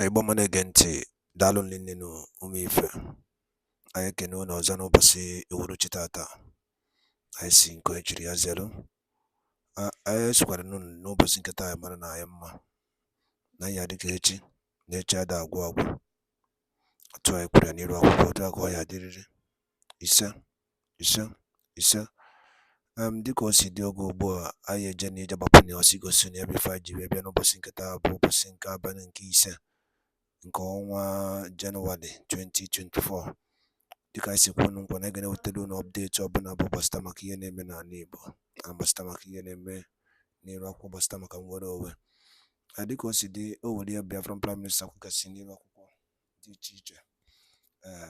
Igbo m na-ege ntị, daalụ nne nụ ụmụ ife. Anyị ekene unu ọzọ n'ụbọchị uhuruchi tata. Anyị si nke onye chiri ya zelu. Anyị sikwara n'ụbọchị nke taa mara na anyị mma. Na anyị adịghị echi, na echi ada agwụ agwụ. Otu anyị kwere n'iru akwụkwọ, otu aka ọ ya adịrịrị. Ise, ise, ise. Dịka o si dị oge ugbu a, anyị eje na ije gbapụ na osi gosi na ebe ife anyị ji wee bịa n'ụbọchị nke taa bụ ụbọchị nke abalị nke ise nke ọnwa Jenụwarị 2024. Dịka anyị si kwuo nkwa na anyị ga-ewetara unu ọpdeeti ọbụla bụ gbasịta maka ihe na-eme n'ala Igbo, na gbasịta maka ihe na-eme n'iru akwụkwọ, gbasịta maka nnwere onwe. Dịka o si dị, o were ya Biafran Prime Minister kwugasị n'iru akwụkwọ dị iche iche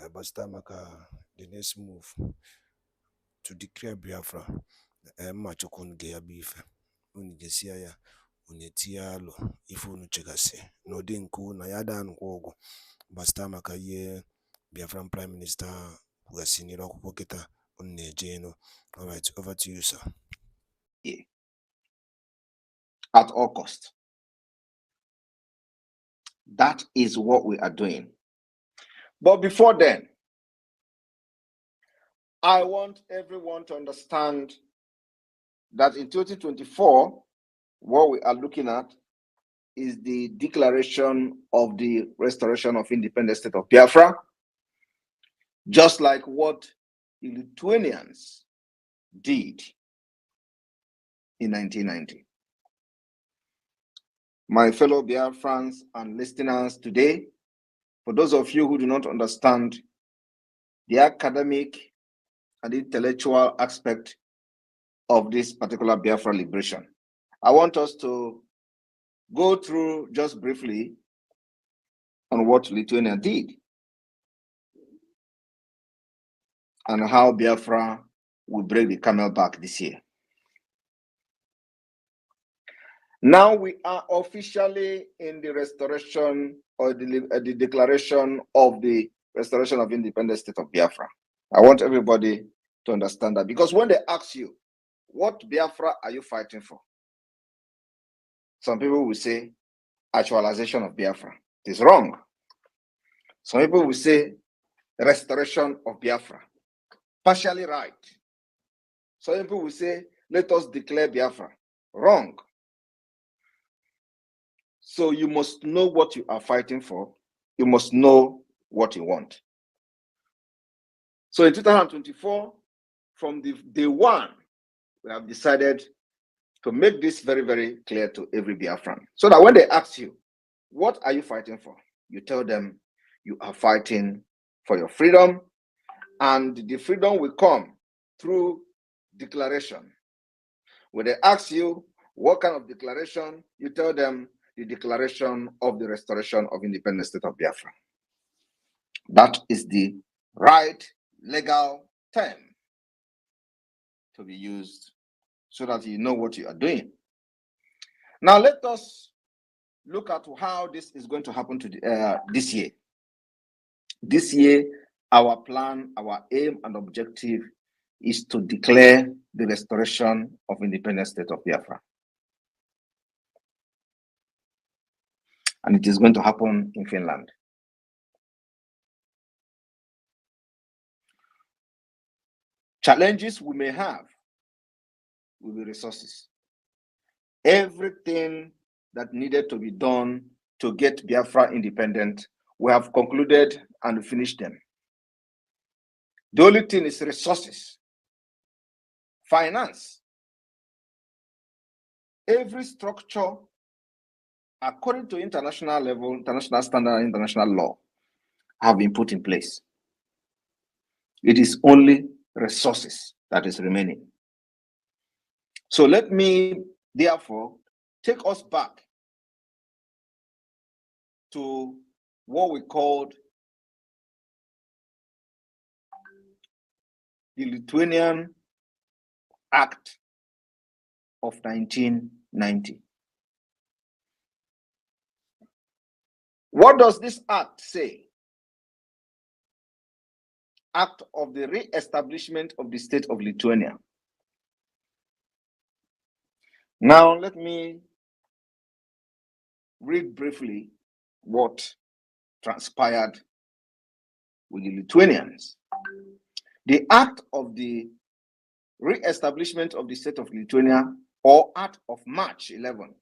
gbasịta maka the next move to declare Biafra. Mma chukwu unu ga ya bụ ife, unu ga-esia ya, unu etinye alụ ife unu chegasị n'ụdị nke unu ya daa nkwa ụgwọ gbasịta maka ihe Biafran Prime Minister kwugasị n'iru akwụkwọ kịta unu na-eje enu. All right, over to you, sir. At all cost. That is what we are doing. But before then, I want everyone to understand that in 2024, what we are looking at is the declaration of the restoration of independent state of Biafra, just like what the Lithuanians did in 1990. My fellow Biafrans and listeners today, for those of you who do not understand the academic and intellectual aspect of this particular Biafra liberation, I want us to go through just briefly on what Lithuania did and how Biafra will break the camel back this year. Now we are officially in the restoration or the declaration of the restoration of independent state of Biafra. I want everybody to understand that, because when they ask you, what Biafra are you fighting for? Some people will say actualization of Biafra. It is wrong. Some people will say restoration of Biafra. Partially right. Some people will say, let us declare Biafra. Wrong. So you must know what you are fighting for. You must know what you want. So in 2024, from the day one, we have decided to make this very, very clear to every Biafran. So that when they ask you, what are you fighting for? You tell them you are fighting for your freedom, and the freedom will come through declaration. When they ask you what kind of declaration, you tell them the declaration of the restoration of independent state of Biafra. That is the right legal term to be used so that you know what you are doing. Now let us look at how this is going to happen to this year. This year, our plan, our aim and objective is to declare the restoration of independent state of Biafra. And it is going to happen in Finland. Challenges we may have will be resources. Everything that needed to be done to get Biafra independent, we have concluded and finished them. The only thing is resources, finance. Every structure, according to international level, international standard, international law, have been put in place. It is only resources that is remaining. So let me, therefore, take us back to what we called the Lithuanian Act of 1990. What does this act say? Act of the re-establishment of the state of Lithuania. Now let me read briefly what transpired with the Lithuanians. The act of the re-establishment of the state of Lithuania, or Act of March 11,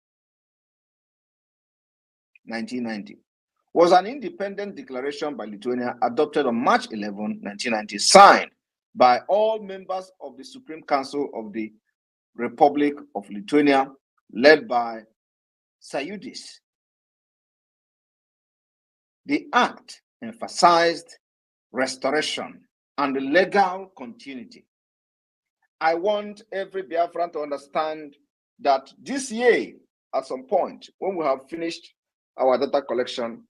1990, was an independent declaration by Lithuania adopted on March 11, 1990, signed by all members of the Supreme Council of the Republic of Lithuania, led by Sąjūdis. The act emphasized restoration and legal continuity. I want every Biafran to understand that this year, at some point, when we have finished our data collection,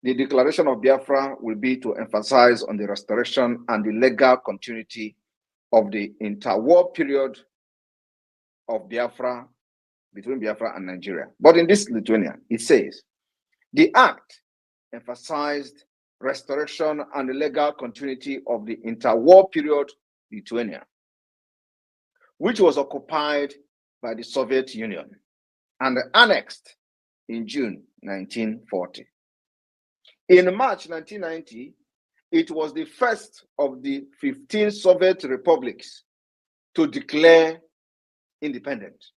the declaration of Biafra will be to emphasize on the restoration and the legal continuity of the interwar period of Biafra, between Biafra and Nigeria. But in this Lithuania, it says, the act emphasized restoration and the legal continuity of the interwar period Lithuania, which was occupied by the Soviet Union and annexed in June 1940. In March 1990, it was the first of the 15 Soviet republics to declare independence,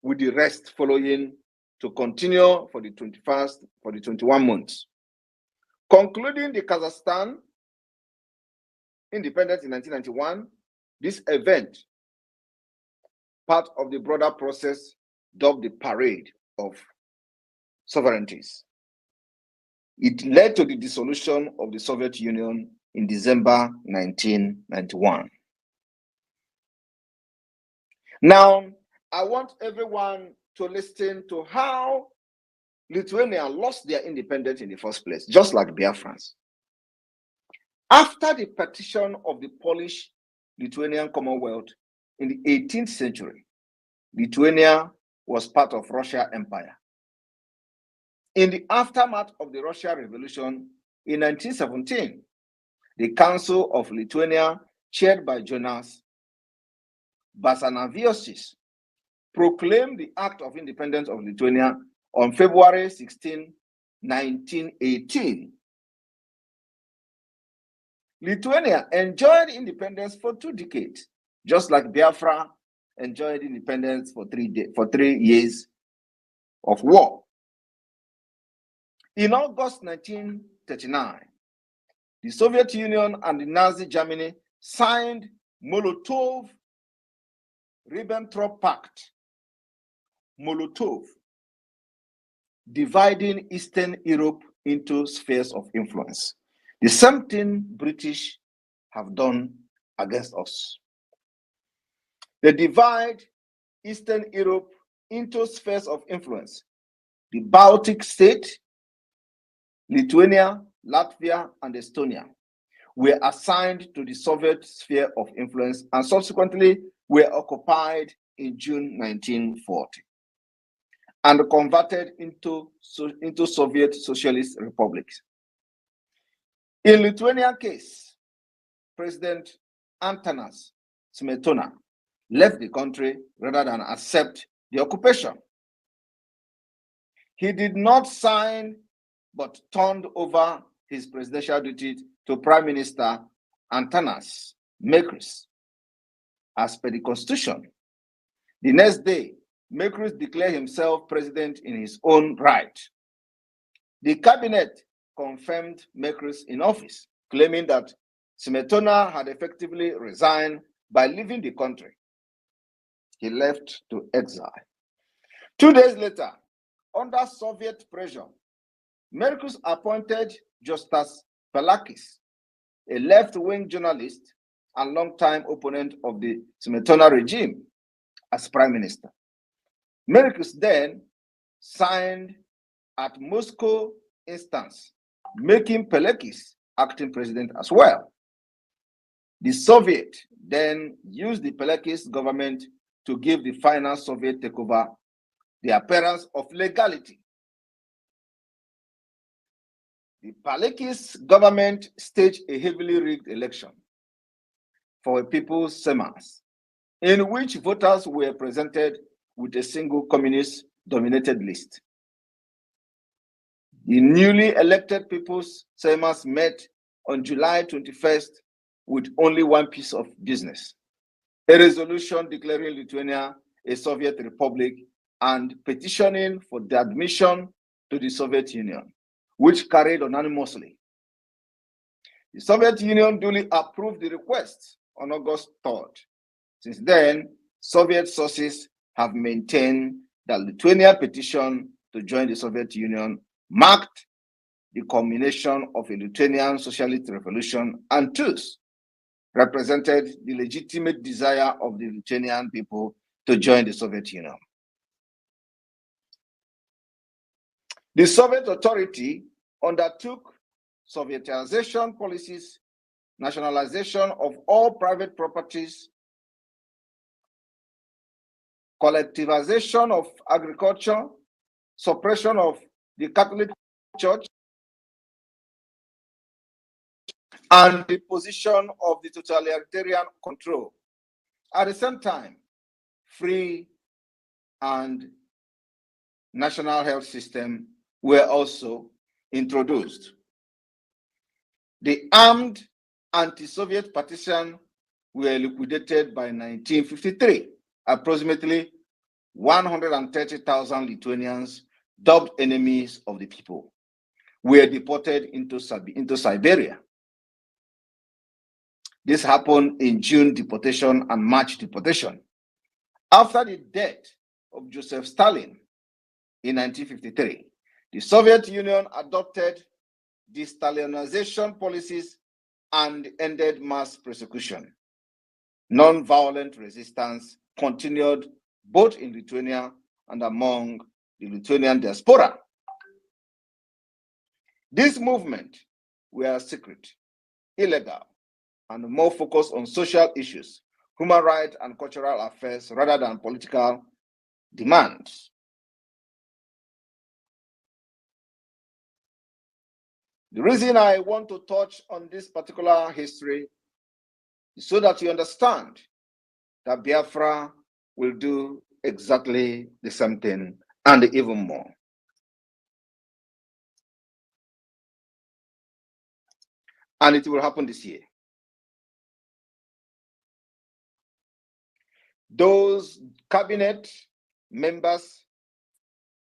with the rest following to continue for the 21 months. Concluding the Kazakhstan independence in 1991, this event, part of the broader process dubbed the Parade of Sovereignties. It led to the dissolution of the Soviet Union in December 1991. Now, I want everyone to listen to how Lithuania lost their independence in the first place, just like Biafrans. After the partition of the Polish-Lithuanian Commonwealth in the 18th century, Lithuania was part of Russia Empire. In the aftermath of the Russian Revolution in 1917, the Council of Lithuania, chaired by Jonas Basanavičius, proclaimed the Act of Independence of Lithuania on February 16, 1918. Lithuania enjoyed independence for 2 decades, just like Biafra enjoyed independence for 3 years of war. In August 1939, the Soviet Union and the Nazi Germany signed Molotov-Ribbentrop Pact, Molotov, dividing Eastern Europe into spheres of influence. The same thing British have done against us. They divide Eastern Europe into spheres of influence. The Baltic states, Lithuania, Latvia, and Estonia were assigned to the Soviet sphere of influence and subsequently were occupied in June 1940 and converted into Soviet socialist republics. In Lithuanian case, President Antanas Smetona left the country rather than accept the occupation. He did not sign but turned over his presidential duty to Prime Minister Antanas Makris. As per the Constitution, the next day, Makris declared himself president in his own right. The cabinet confirmed Makris in office, claiming that Smetona had effectively resigned by leaving the country. He left to exile. 2 days later, under Soviet pressure, Makris appointed Justas Pelakis, a left-wing journalist and longtime opponent of the Smetona regime, as prime minister. Makris then signed at Moscow instance, making Pelakis acting president as well. The Soviet then used the Pelakis government to give the final Soviet takeover the appearance of legality. The Pelakis government staged a heavily rigged election for a people's Seimas, in which voters were presented with a single communist-dominated list. The newly elected People's Seimas met on July 21st with only one piece of business: a resolution declaring Lithuania a Soviet republic and petitioning for the admission to the Soviet Union, which carried unanimously. The Soviet Union duly approved the request on August 3rd. Since then, Soviet sources have maintained that Lithuania's petition to join the Soviet Union marked the culmination of a Lithuanian socialist revolution and thus represented the legitimate desire of the Lithuanian people to join the Soviet Union. The Soviet authority undertook Sovietization policies, nationalization of all private properties, collectivization of agriculture, suppression of the Catholic Church, and the position of the totalitarian control. At the same time, free and national health system were also introduced. The armed anti-Soviet partisan were liquidated by 1953. Approximately 130,000 Lithuanians, dubbed enemies of the people, were deported into Siberia. This happened in June deportation and March deportation. After the death of Joseph Stalin in 1953, the Soviet Union adopted de-Stalinization policies and ended mass persecution. Non-violent resistance continued both in Lithuania and among the Lithuanian diaspora. These movements were secret, illegal, and more focused on social issues, human rights, and cultural affairs rather than political demands. The reason I want to touch on this particular history is so that you understand that Biafra will do exactly the same thing and even more. And it will happen this year. Those cabinet members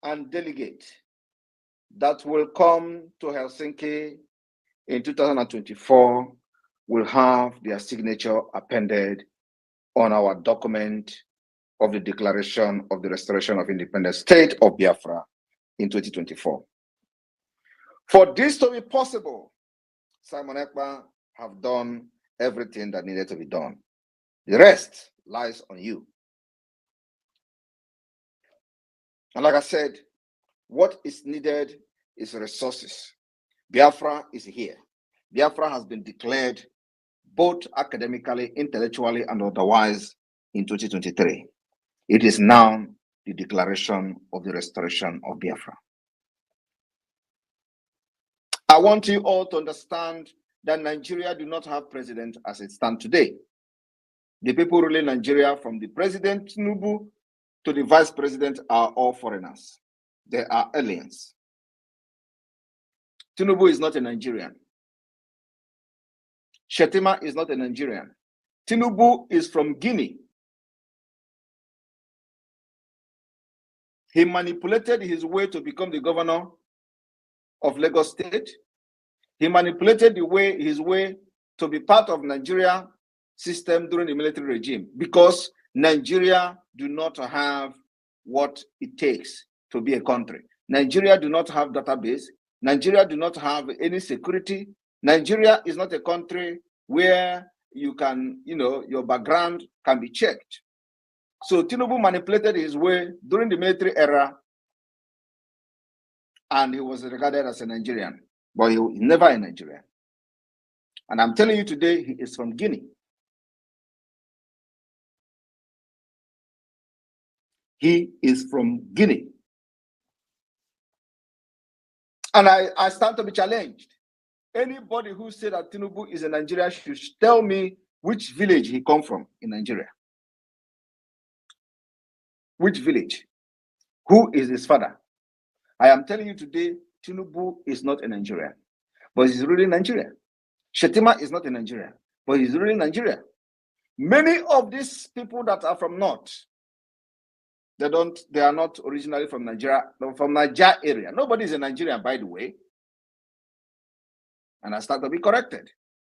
and delegates that will come to Helsinki in 2024 will have their signature appended on our document of the Declaration of the Restoration of Independent State of Biafra in 2024. For this to be possible, Simon Ekpa have done everything that needed to be done. The rest lies on you. And like I said, what is needed is resources. Biafra is here. Biafra has been declared both academically, intellectually, and otherwise in 2023. It is now the Declaration of the Restoration of Biafra. I want you all to understand that Nigeria do not have president as it stands today. The people ruling Nigeria, from the President Tinubu to the Vice President, are all foreigners. They are aliens. Tinubu is not a Nigerian. Shetima is not a Nigerian. Tinubu is from Guinea. He manipulated his way to become the governor of Lagos State. He manipulated his way to be part of Nigeria system during the military regime, because Nigeria do not have what it takes to be a country. Nigeria do not have database. Nigeria do not have any security. Nigeria is not a country where you can, your background can be checked. So Tinubu manipulated his way during the military era, and he was regarded as a Nigerian, but he was never a Nigerian. And I'm telling you today, he is from Guinea. He is from Guinea. And I stand to be challenged. Anybody who said that Tinubu is a Nigerian should tell me which village he come from in Nigeria. Which village? Who is his father? I am telling you today, Tinubu is not a Nigerian, but he's ruling Nigeria. Shetima is not a Nigerian, but he's ruling Nigeria. Many of these people that are from North, they are not originally from Nigeria, from Niger area. Nobody is a Nigerian, by the way. And I start to be corrected.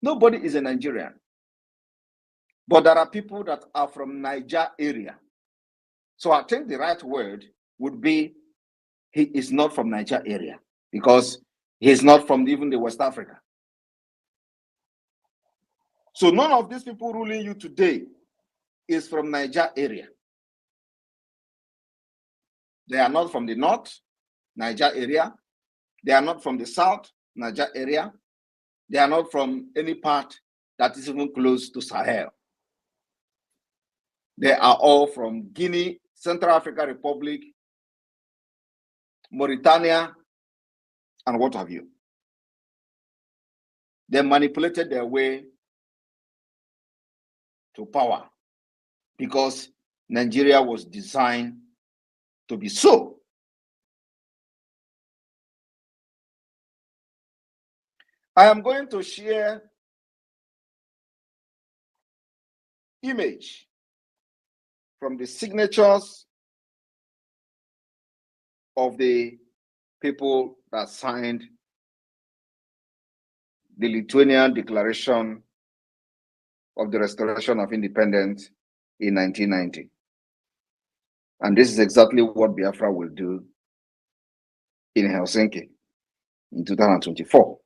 Nobody is a Nigerian. But there are people that are from Niger area. So I think the right word would be he is not from Niger area, because he's not from even the West Africa. So none of these people ruling you today is from Niger area. They are not from the North, Niger area. They are not from the South, Niger area. They are not from any part that is even close to Sahel. They are all from Guinea, Central African Republic, Mauritania, and what have you. They manipulated their way to power because Nigeria was designed to be so. I am going to share image from the signatures of the people that signed the Lithuanian Declaration of the Restoration of Independence in 1990. And this is exactly what Biafra will do in Helsinki in 2024.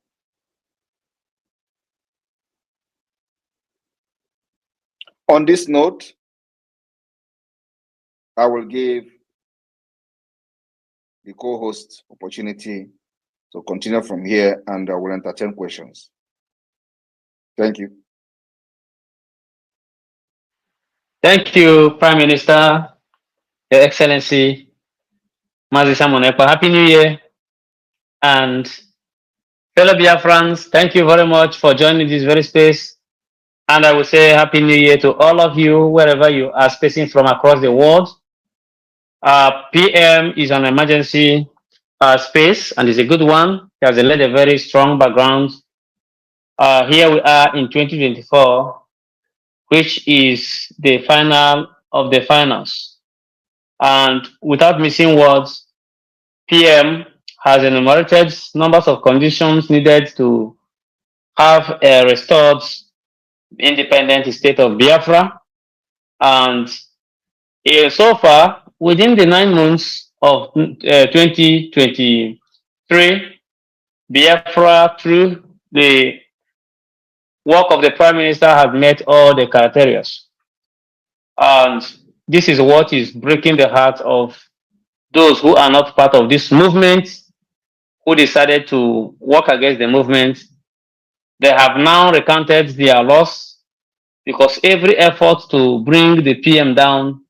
On this note, I will give the co-host opportunity to continue from here, and I will entertain questions. Thank you. Thank you, Prime Minister, Your Excellency, Mazi Samonekwa. Happy New Year. And fellow Biafrans, thank you very much for joining this very space. And I will say Happy New Year to all of you, wherever you are spacing from across the world. PM is an emergency space, and it's a good one. He has led a very strong background. Here we are in 2024, which is the final of the finals. And without missing words, PM has enumerated numbers of conditions needed to have a restored independent state of Biafra. And so far, within the 9 months of 2023, Biafra, through the work of the Prime Minister, has met all the criteria. And this is what is breaking the heart of those who are not part of this movement, who decided to work against the movement. They have now recounted their loss because every effort to bring the PM down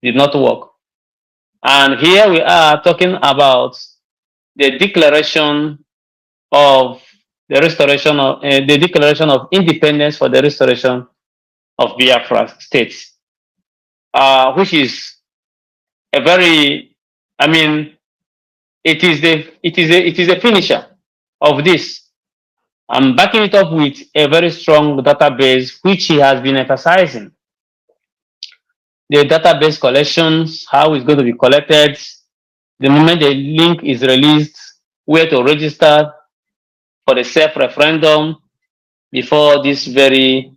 did not work. And here we are talking about the declaration of the restoration of the declaration of independence for the restoration of Biafra states, which is a very, I mean, it is the finisher of this. I'm backing it up with a very strong database, which he has been emphasizing. The database collections, how it's going to be collected, the moment the link is released, where to register for the self-referendum before this very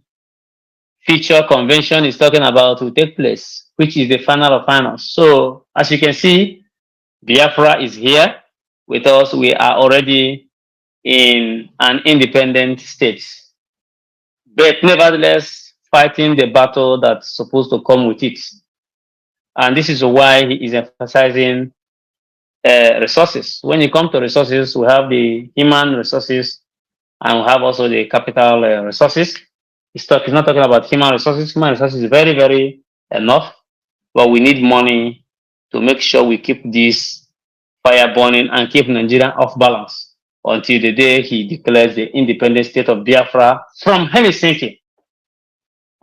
future convention is talking about will take place, which is the final of finals. So, as you can see, Biafra is here with us. We are already in an independent state, but nevertheless fighting the battle that's supposed to come with it. And this is why he is emphasizing resources. When it comes to resources, we have the human resources and we have also the capital resources. He's not talking about human resources. Human resources is very, very enough, but we need money to make sure we keep this fire burning and keep Nigeria off balance until the day he declares the independent state of Biafra from Helsinki.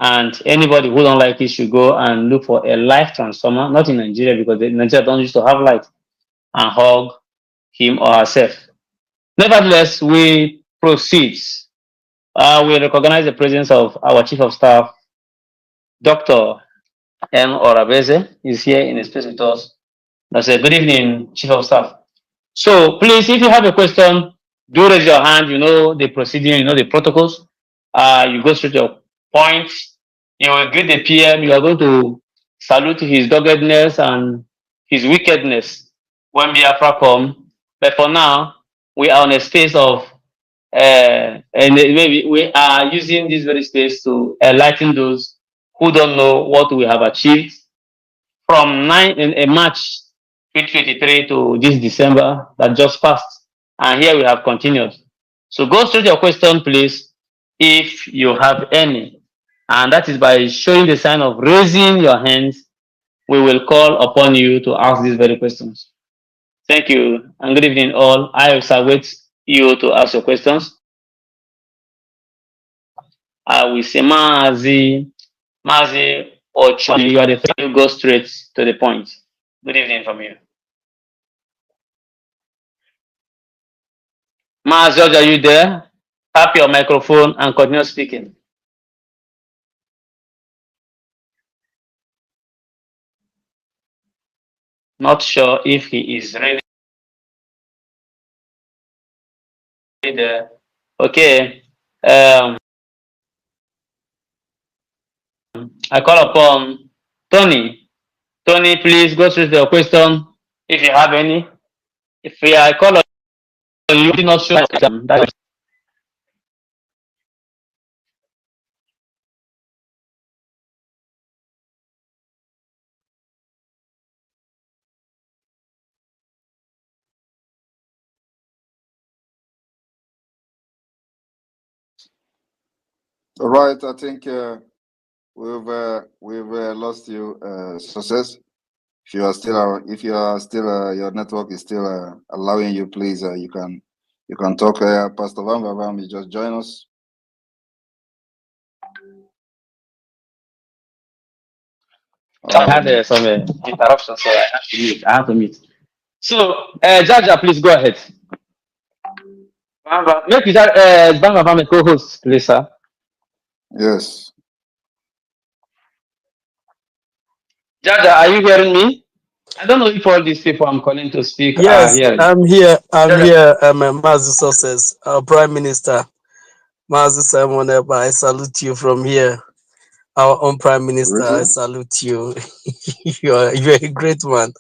And anybody who don't like it should go and look for a life transformer, not in Nigeria, because Nigeria don't used to have light, and hug him or herself. Nevertheless, we proceed. We recognize the presence of our Chief of Staff, Dr. M. Orabeze, is here in the space with us. That's a good evening, Chief of Staff. So please, if you have a question, do raise your hand. You know the procedure, you know the protocols. You go straight to your point. You will greet the PM. You are going to salute his doggedness and his wickedness when Biafra come. But for now, we are on a space of, and maybe we are using this very space to enlighten those who don't know what we have achieved from in March 2023 to this December that just passed. And here we have continued. So go straight to your question, please, if you have any. And that is by showing the sign of raising your hands, we will call upon you to ask these very questions. Thank you and good evening all. I will wait you to ask your questions. I will say Mazi Ocho, you are the first to go straight to the point. Good evening from you. Mazi, are you there? Tap your microphone and continue speaking. Not sure if he is really there. Okay. I call upon Tony. Tony, please go through your question if you have any. If I call on you, do not show that. All right, I think we've lost you, Success. If you are still, your network is still allowing you, please, you can talk. Pastor Vam, you just join us. I had some interruption, so I have to mute. So, Jaja, please go ahead. Make Bamba a co-host, please, sir. Yes. Jaja, are you hearing me? I don't know if all these people I'm calling to speak Yes, are hearing. I'm here. I'm here. Mazi Success, our Prime Minister, Mazi Simon Eba. I salute you from here. Our own Prime Minister, I salute you. you're a great man.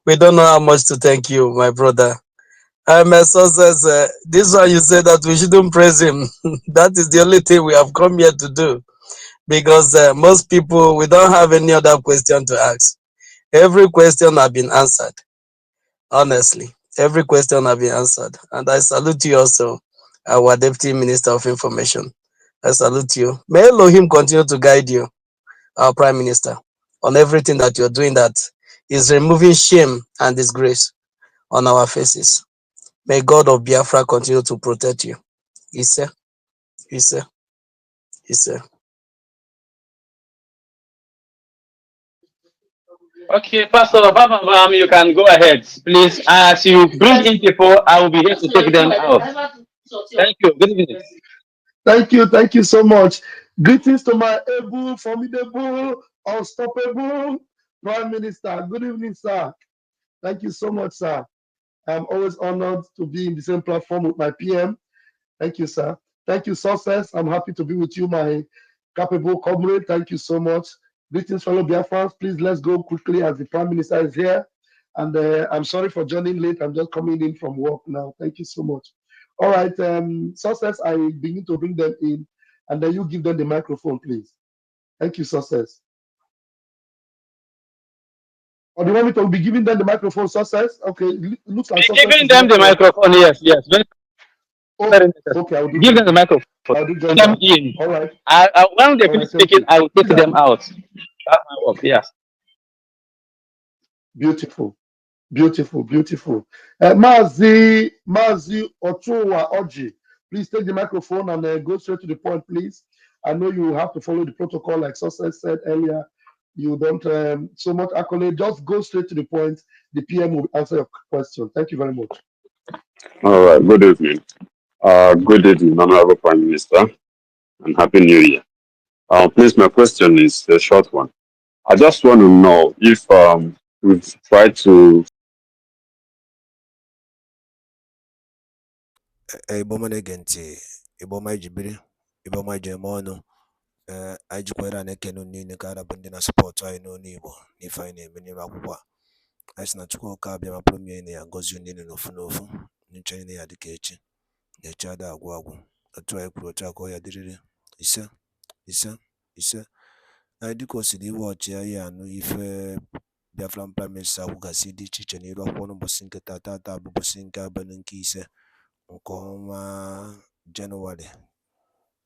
We don't know how much to thank you, my brother. Success. This one you said that we shouldn't praise him. That is the only thing we have come here to do, because most people, we don't have any other question to ask. Every question has been answered. Honestly, every question has been answered. And I salute you also, our Deputy Minister of Information. I salute you. May Elohim continue to guide you, our Prime Minister, on everything that you're doing that is removing shame and disgrace on our faces. May God of Biafra continue to protect you. Ise, Ise, Ise. Okay, Pastor Bam, you can go ahead, please. As you bring in people, I will be here to take them out. Thank you. Good evening. Thank you so much. Greetings to my able, formidable, unstoppable Prime Minister. Good evening, sir. Thank you so much, sir. I'm always honored to be in the same platform with my PM. Thank you, sir. Thank you, Success. I'm happy to be with you, my capable comrade. Thank you so much. Greetings, fellow Biafrans. Please, let's go quickly as the Prime Minister is here. And I'm sorry for joining late. I'm just coming in from work now. Thank you so much. All right, Success, I begin to bring them in, and then you give them the microphone, please. Thank you, Success. Or do you want me to be giving them the microphone, Success? Okay, looks like Success giving them the microphone, yes. Okay, I'll do give them the microphone. I'll do them in. All right. When they finish speaking, I will take them out. That's my work, yes. Beautiful. Mazi Ochoa Oji, please take the microphone and go straight to the point, please. I know you have to follow the protocol, like Success said earlier. You don't so much accolade. Just go straight to the point. The PM will answer your question. Thank you very much. All right, good evening. Good evening, Honorable Prime Minister, and Happy New Year. Please, my question is a short one. I just want to know if we've tried to. Igbo ọma na-ege ntị, Igbo ọma iji biri, Igbo ọma iji eme ọnụ. Anyị jikwara a na-ekene unu niile ka arabụ ndị na-asọpọtụ anyị n'ọnụ Igbo n'ife anyị na-eme n'ime akwụkwọ a. Anyị sị na Chukwuka abịa ma pụrụ m ihe na ya gọzie unu niile n'ofu n'ofu, nche niile ya dịka echi, na-echi ada agwụ agwụ. Otu anyị kwuru otu aka ọ ya dịrịrị. Ise ise. Anyị dịka o siri iwe ọchị anyị anụ ife Biafran Prime Minister kwugasị dị iche iche n'iru akwụkwọ n'ụbọchị nke tata bụ ụbọchị nke abalị nke ise nke ọnwa Jenụwarị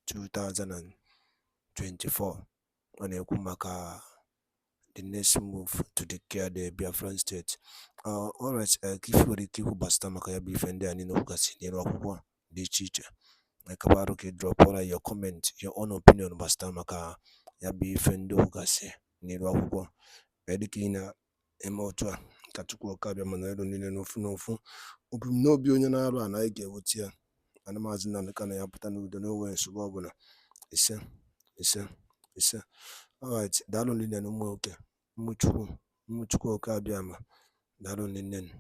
2024. Ọ na-ekwu maka the next move to declare the Biafran state. Alright, ka ife nwere ike ikwu gbasara maka ya bụ ife ndị a niile kwugasị n'iru akwụkwọ dị iche iche. Ekabarụ ka drọpụra your comment, your own opinion gbasara maka ya bụ ife ndị kwugasị n'iru akwụkwọ. Dịka ị na-eme otu a ka Chukwuka abịa mana elu niile n'ofu n'ofu. Ebumnobi onye na-arụ a na anyị ga-eweta ya ana Maazị Nnamdi Kanu ya pụta n'udo n'onwe nsogbu ọbụla. Ise. Alright, daalụ niile na ụmụ nwoke, ụmụ Chukwuka abịa ma daalụ niile.